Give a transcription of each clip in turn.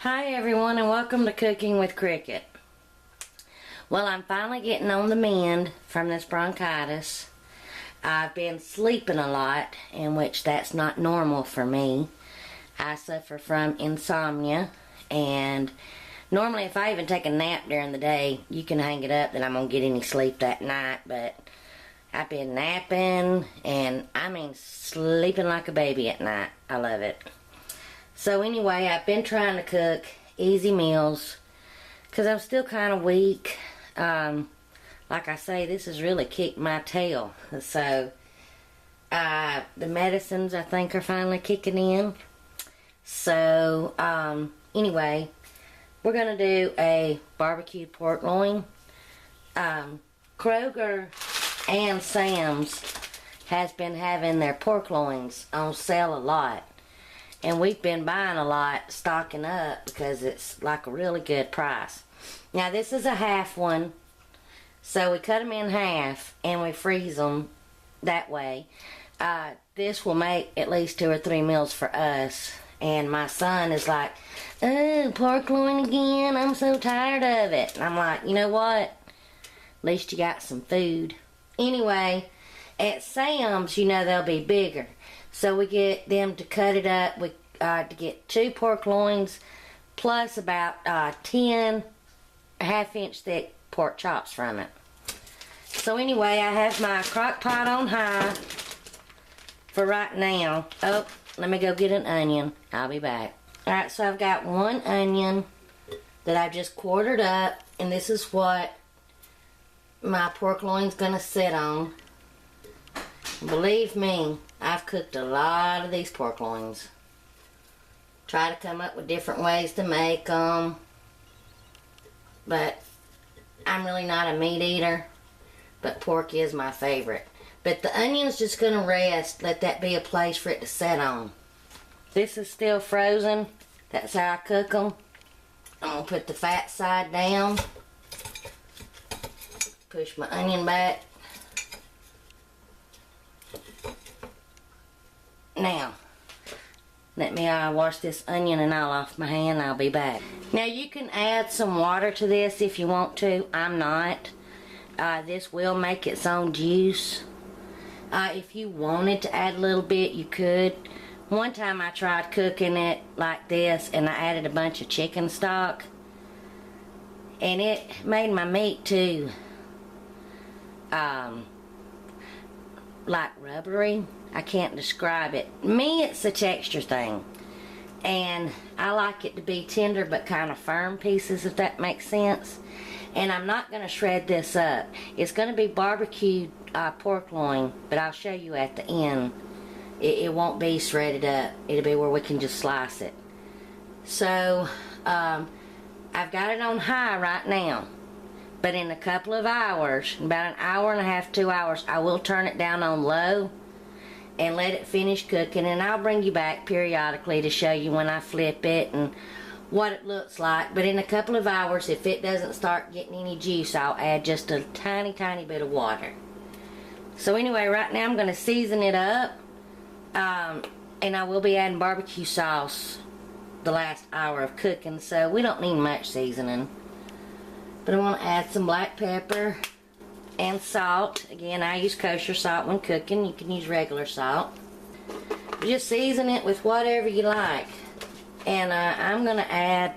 Hi everyone, and welcome to Cooking with Cricket. Well, I'm finally getting on the mend from this bronchitis. I've been sleeping a lot, in which that's not normal for me. I suffer from insomnia, and normally if I even take a nap during the day, you can hang it up that I'm going to get any sleep that night, but I've been napping, and I mean sleeping like a baby at night. I love it. So anyway, I've been trying to cook easy meals because I'm still kind of weak. Like I say, this has really kicked my tail. So the medicines, I think, are finally kicking in. So anyway, we're going to do a barbecued pork loin. Kroger and Sams has been having their pork loins on sale a lot. And we've been buying a lot, stocking up, because it's like a really good price. Now this is a half one, so we cut them in half and we freeze them that way. This will make at least 2 or 3 meals for us. And my son is like, oh, pork loin again, I'm so tired of it. And I'm like, you know what? At least you got some food. Anyway, at Sam's, you know, they'll be bigger. So we get them to cut it up to get 2 pork loins plus about 10 half-inch thick pork chops from it. So anyway, I have my crock pot on high for right now. Oh, let me go get an onion. I'll be back. Alright, so I've got 1 onion that I've just quartered up, and this is what my pork loin's gonna sit on. Believe me, I've cooked a lot of these pork loins. Try to come up with different ways to make them. But I'm really not a meat eater. But pork is my favorite. But the onion's just going to rest. Let that be a place for it to set on. This is still frozen. That's how I cook them. I'm going to put the fat side down. Push my onion back. Now, let me wash this onion and all off my hand. I'll be back. Now, you can add some water to this if you want to. I'm not. This will make its own juice. If you wanted to add a little bit, you could. One time I tried cooking it like this, and I added a bunch of chicken stock. And it made my meat too, like rubbery. I can't describe it. Me, it's a texture thing. And I like it to be tender but kind of firm pieces, if that makes sense. And I'm not going to shred this up. It's going to be barbecued pork loin, but I'll show you at the end. It won't be shredded up. It'll be where we can just slice it. So, I've got it on high right now. But in a couple of hours, about 1.5 hours, 2 hours, I will turn it down on low and let it finish cooking, and I'll bring you back periodically to show you when I flip it and what it looks like. But in a couple of hours, if it doesn't start getting any juice, I'll add just a tiny bit of water. So anyway, right now I'm going to season it up, and I will be adding barbecue sauce the last hour of cooking, so we don't need much seasoning. But I want to add some black pepper and salt. Again, I use kosher salt when cooking. You can use regular salt. Just season it with whatever you like. And I'm going to add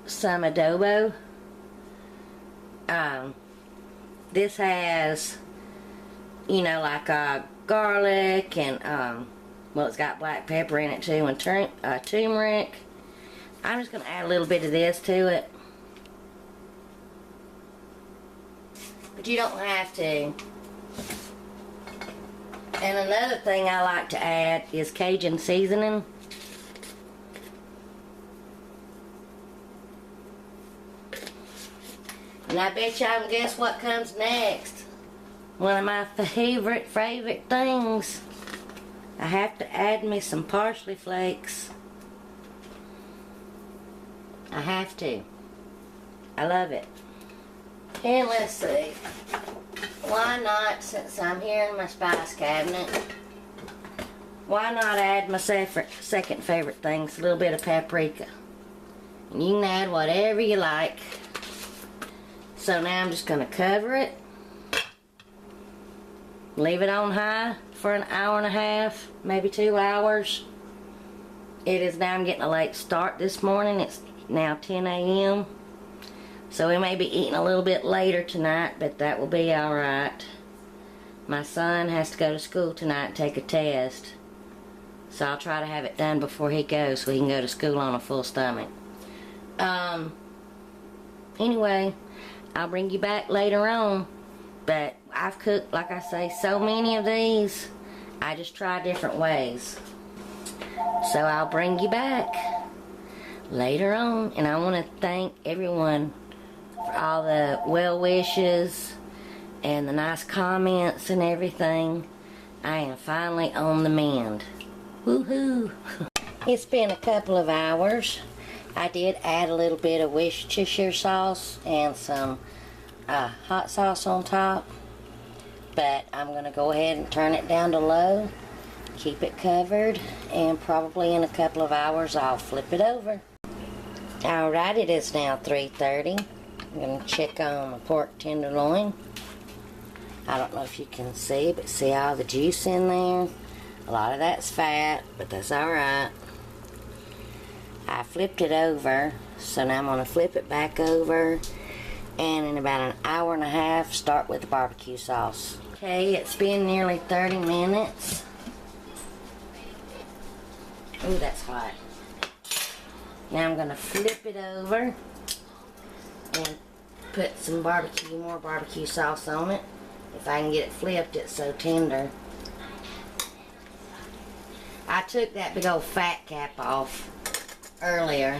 some adobo. This has, you know, like garlic and, well, it's got black pepper in it too, and turmeric. I'm just going to add a little bit of this to it. But you don't have to. And another thing I like to add is Cajun seasoning. And I bet y'all can guess what comes next. One of my favorite things. I have to add me some parsley flakes. I have to. I love it. And let's see, why not, since I'm here in my spice cabinet, why not add my second favorite things, a little bit of paprika. You can add whatever you like. So now I'm just going to cover it. Leave it on high for an hour and a half, maybe 2 hours. It is now, I'm getting a late start this morning. It's now 10 a.m. So we may be eating a little bit later tonight, but that will be alright. My son has to go to school tonight and take a test. So I'll try to have it done before he goes so he can go to school on a full stomach. Anyway, I'll bring you back later on. But I've cooked, like I say, so many of these. I just try different ways. So I'll bring you back later on. And I want to thank everyone for all the well wishes and the nice comments and everything. I am finally on the mend. Woohoo! It's been a couple of hours. I did add a little bit of Worcestershire sauce and some hot sauce on top, but I'm going to go ahead and turn it down to low, keep it covered, and probably in a couple of hours I'll flip it over. Alright, it is now 3:30. I'm going to check on the pork tenderloin. I don't know if you can see, but see all the juice in there? A lot of that's fat, but that's alright. I flipped it over, so now I'm going to flip it back over, and in about an hour and a half start with the barbecue sauce. Okay, it's been nearly 30 minutes. Ooh, that's hot. Now I'm going to flip it over and put some more barbecue sauce on it. If I can get it flipped, it's so tender. I took that big old fat cap off earlier.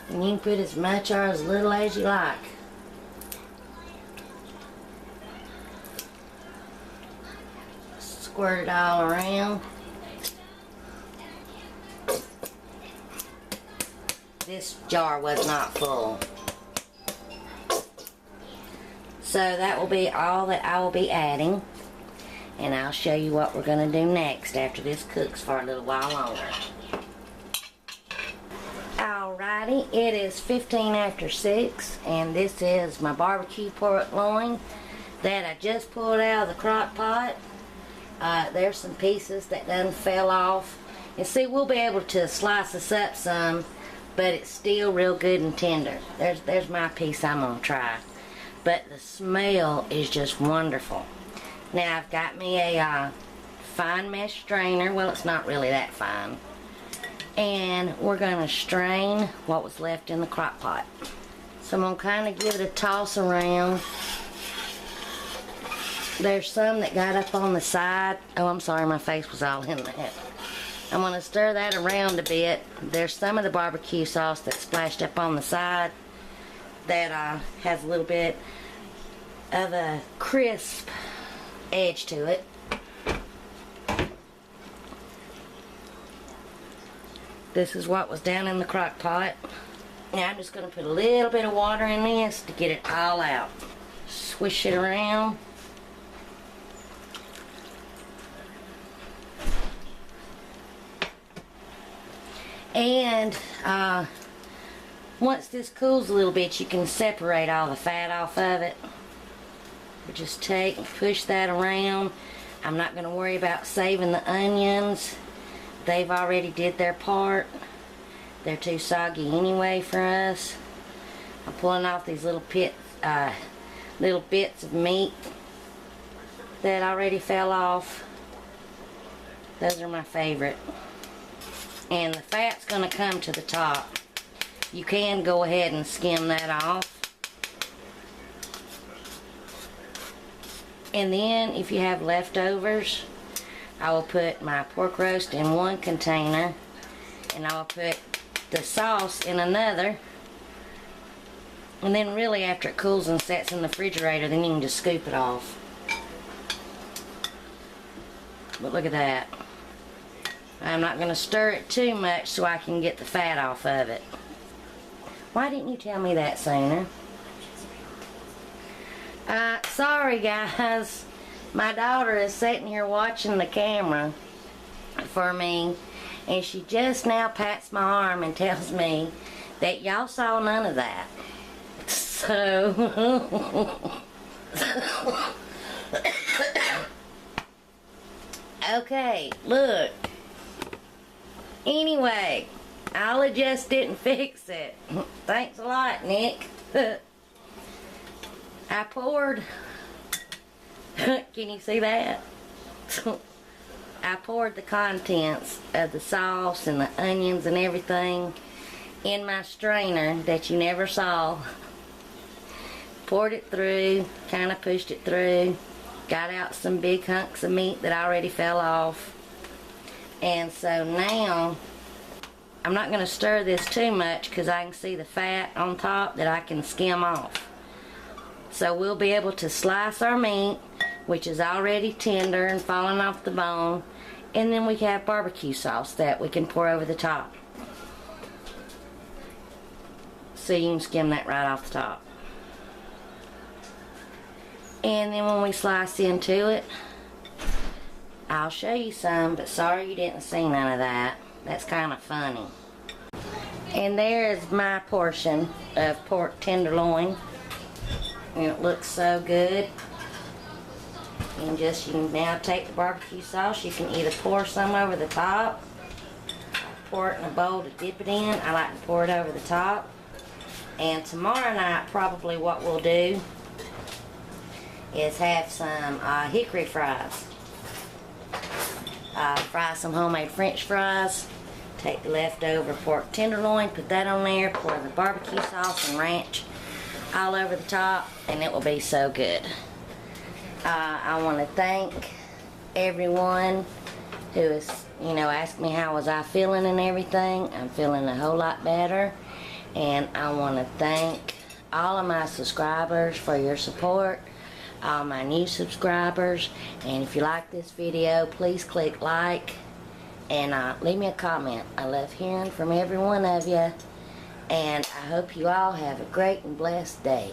And you can put as much or as little as you like. Squirt it all around. This jar was not full. So that will be all that I will be adding. And I'll show you what we're going to do next after this cooks for a little while longer. Alrighty, it is 15 after 6, and this is my barbecue pork loin that I just pulled out of the crock pot. There's some pieces that done fell off. And see, we'll be able to slice this up some, but it's still real good and tender. There's my piece I'm going to try. But the smell is just wonderful. Now I've got me a fine mesh strainer. Well, it's not really that fine. And we're going to strain what was left in the crock pot. So I'm going to kind of give it a toss around. There's some that got up on the side. Oh, I'm sorry, my face was all in that. I'm going to stir that around a bit. There's some of the barbecue sauce that splashed up on the side that has a little bit of a crisp edge to it. This is what was down in the crock pot. Now I'm just going to put a little bit of water in this to get it all out. Swish it around. And once this cools a little bit, you can separate all the fat off of it. You just take and push that around. I'm not going to worry about saving the onions. They've already did their part. They're too soggy anyway for us. I'm pulling off these little bits of meat that already fell off. Those are my favorite. And the fat's going to come to the top. You can go ahead and skim that off. And then if you have leftovers, I will put my pork roast in one container, and I will put the sauce in another. And then really after it cools and sets in the refrigerator, then you can just scoop it off. But look at that. I'm not going to stir it too much so I can get the fat off of it. Why didn't you tell me that sooner? Sorry guys. My daughter is sitting here watching the camera for me, And she just now pats my arm and tells me that y'all saw none of that. So, okay, look. Anyway, I'll just didn't fix it. Thanks a lot, Nick. I poured, can you see that? I poured the contents of the sauce and the onions and everything in my strainer that you never saw. Poured it through, kind of pushed it through, got out some big hunks of meat that already fell off. And so now, I'm not going to stir this too much because I can see the fat on top that I can skim off. So we'll be able to slice our meat, which is already tender and falling off the bone, and then we have barbecue sauce that we can pour over the top. So you can skim that right off the top. And then when we slice into it, I'll show you some, but sorry you didn't see none of that. That's kind of funny. And there's my portion of pork tenderloin. And it looks so good. And just, you can now take the barbecue sauce. You can either pour some over the top, pour it in a bowl to dip it in. I like to pour it over the top. And tomorrow night, probably what we'll do is have some hickory fries. Fry some homemade French fries, take the leftover pork tenderloin, put that on there, pour the barbecue sauce and ranch all over the top, and it will be so good. I want to thank everyone who has, asked me how was I feeling and everything. I'm feeling a whole lot better, and I want to thank all of my subscribers for your support. All my new subscribers, and if you like this video, please click like and leave me a comment. I love hearing from every one of you, and I hope you all have a great and blessed day.